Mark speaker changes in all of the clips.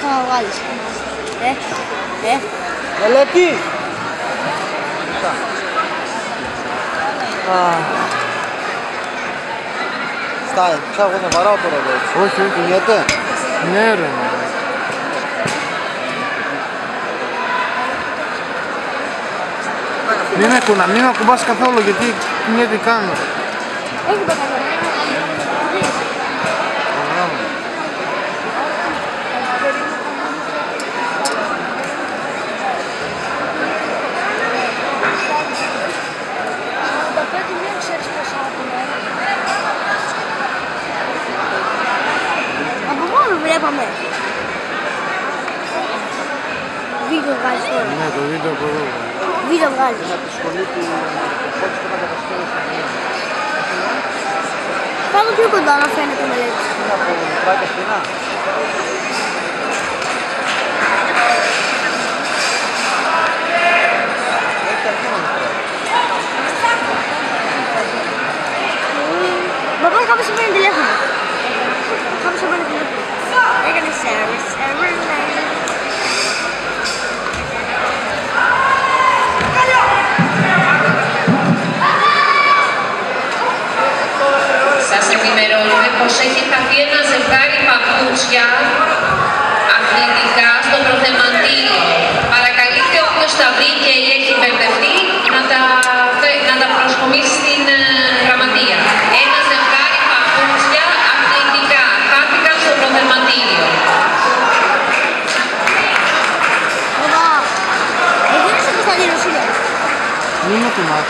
Speaker 1: θα να βγάλεις.
Speaker 2: Μελέτη! Στάει, ξέρω εγώ θα βαράω τώρα εδώ έτσι.
Speaker 3: Όχι, όχι.
Speaker 2: Κουνιέται.
Speaker 3: Ναι ρε. Μην με ακουμπάς καθόλου γιατί κουνιέται κάνω.
Speaker 1: Όχι μπακαλό. Βλέπαμε. Βίντεο βγάζεις τώρα.
Speaker 3: Ναι, το βίντεο από εδώ.
Speaker 1: Βίντεο βγάζεις.
Speaker 2: Είναι από τη σχολή του Φώτης και τα κατασκεύασε.
Speaker 1: Πάμε πιο κοντά να φαίνεται η μελέτη.
Speaker 2: Είναι από μικρά και φθηνά. Έχει αρχήμα μικρά.
Speaker 1: Μπαμπά, κάποιος σε παίρνει τηλέφωνο. Κάποιος σε παίρνει τηλέφωνο. Έκανε service,
Speaker 4: Σας ενημερώνουμε πως έχει χαθεί ένα ζευγάρι παπούτσια αθλητικά στο προθεματίο. Παρακαλείτε όποιος τα βρει και έχει μπερδευτεί να τα προσκομίσει στην γραμματεία. Ένα ζευγάρι παπούτσια αθλητικά χάθηκαν στο προθεματίο.
Speaker 1: Μπαμπά, εκεί είναι στο Κωνσταντίνο Σίλια.
Speaker 3: Μην με κουνάς.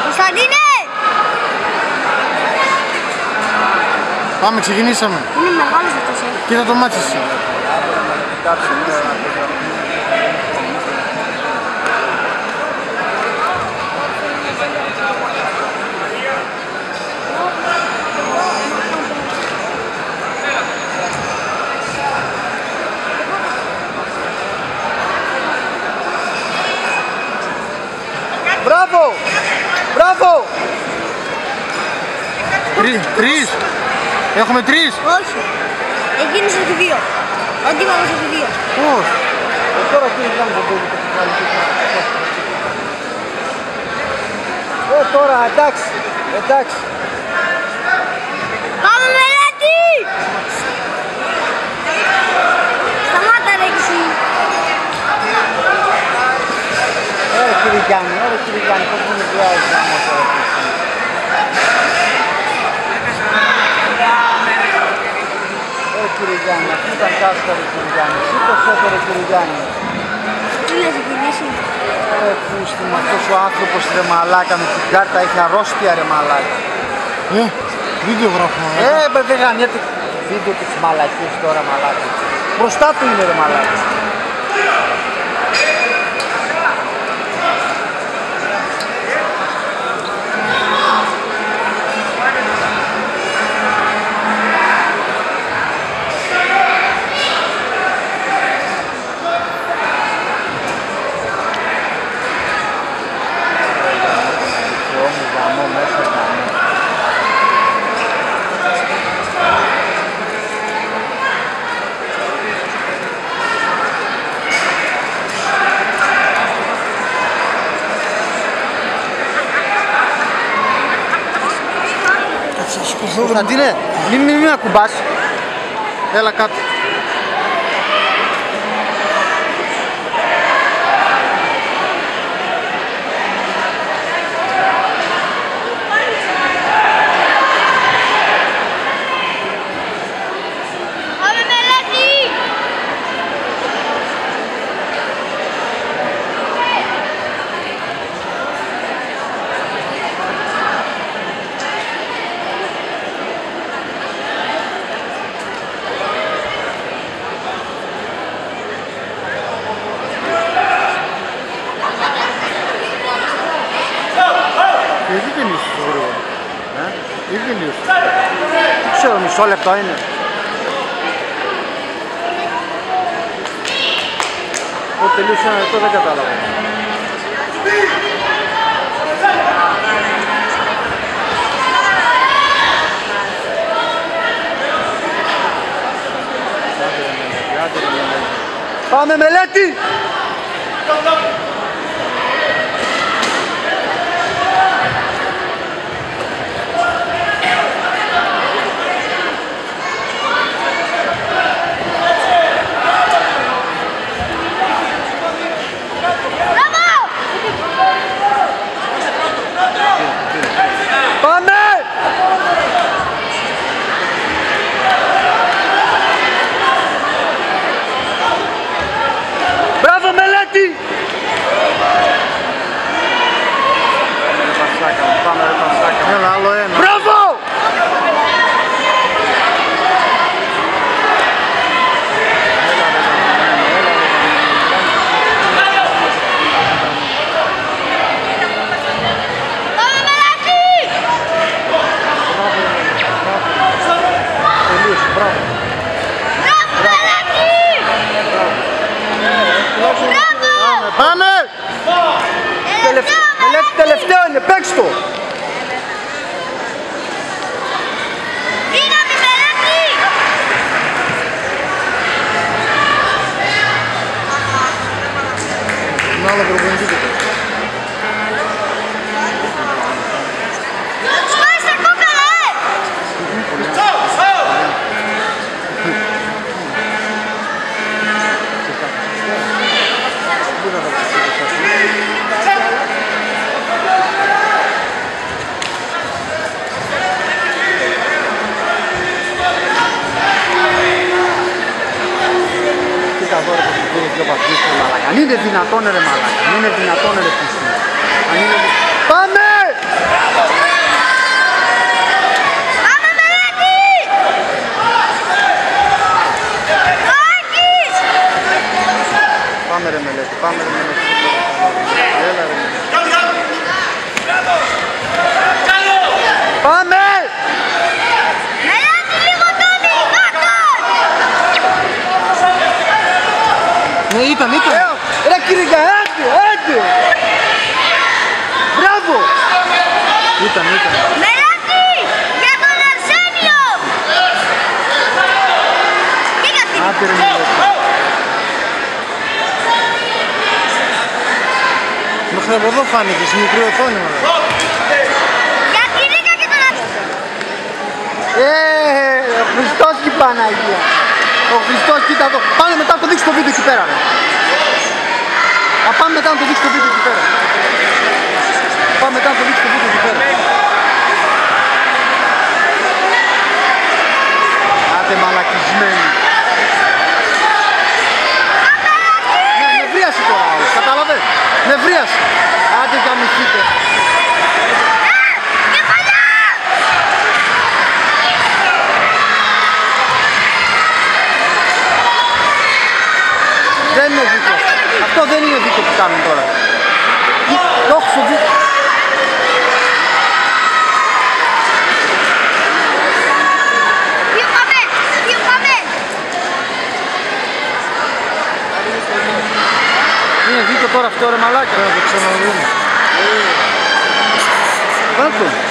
Speaker 1: Κωνσταντίνε!
Speaker 3: Πάμε, ξεκινήσαμε.
Speaker 1: Είναι μεγάλος αυτός,
Speaker 3: Κοίτα το μάτσι σου.
Speaker 2: Μπράβο! Μπράβο!
Speaker 3: Τρεις. Έχουμε τρεις.
Speaker 1: Όχι. Εκείνος έχει δύο. Ο αντίπαλος έχει δύο.
Speaker 3: Πώς.
Speaker 2: Τώρα τι είναι το παιδί που θα βγάλει. Τώρα εντάξει. Εντάξει.
Speaker 1: Πάμε μελέτη! Σταμάτα ρε εσύ.
Speaker 2: Κύριε Γιάννη, κύριε Γιάννη, πώς μου βιάζεις να μου τώρα. Κύριε Γιάννη, αυτή ήταν κάστορη κύριε Γιάννη. Σήκωσέ το ρε κύριε Γιάννη.
Speaker 1: Τι να ξεκινήσει.
Speaker 2: Πούστη με αυτός ο άνθρωπος ρε μαλάκα με την κάρτα έχει αρρώστια ρε μαλάκα.
Speaker 3: Βίντεο γράφουμε.
Speaker 2: Δεν γανιέται βίντεο της μαλακής τώρα μαλάκα. Μπροστά του είναι ρε μαλάκα. Κωνσταντίνε, μην ακουμπάς.
Speaker 3: Έλα κάτω.
Speaker 1: Πάμε μελέτη!
Speaker 3: Γιατί τελείωσες το γρήγορα. Γιατί τελείωσες.
Speaker 2: Δεν ξέρω, μισό λεπτό είναι. Όταν τελείωσε ένα λεπτό δεν κατάλαβα. Πάμε Μελέτη!
Speaker 3: Έλα, άλλο ένα.
Speaker 2: Μπράβο!
Speaker 3: Τελείωσε, μπράβο. Πάμε!
Speaker 2: Μελέτη τελευταίο είναι, παίξ' το!
Speaker 3: Τον άλλο προπονητή του.
Speaker 2: Αν είναι δυνατόν ρε μαλάκα, αν είναι δυνατόν ρε πίστη. Πάμε!
Speaker 1: Πάμε Μελέτη! Μάκης!
Speaker 3: Πάμε ρε Μελέτη, πάμε ρε Μελέτη. Έλα ρε Μελέτη.
Speaker 2: Πάμε!
Speaker 1: Μελέτη λίγο Τόνι, κάτω!
Speaker 3: Ναι, ήταν.
Speaker 2: Ρε κύριε, έντε! Μπράβο!
Speaker 3: Ήταν.
Speaker 1: Μελέτη! Για τον Αρσένιο!
Speaker 3: Άντε ρε Μελέτη. Μέχρι από εδώ φάνηκε, στη μικρή οθόνη μας.
Speaker 1: Για κυρίκα και τον Αρσένιο!
Speaker 2: Ο Χριστός και η Παναγία. Ο Χριστός, κοίτα εδώ. Πάμε μετά να το δείξω το βίντεο εκεί πέρα. Πάμε μετά να το δείξω το βίντεο εκεί πέρα. Πάμε μετά να το δείξω το βίντεο εκεί πέρα. Άντε μαλακισμένοι. Ναι, νευρίασε τώρα άλλος, κατάλαβες. Νευρίασε. Άντε γαμηθείτε. Δεν είναι δίκιο. Αυτό δεν είναι δίκιο που κάνουν τώρα. Το έχω στο δίκιο. Είναι δίκιο τώρα αυτό ρε μαλάκα.
Speaker 3: Πρέπει να το ξαναδούμε.
Speaker 2: Βάλ' το.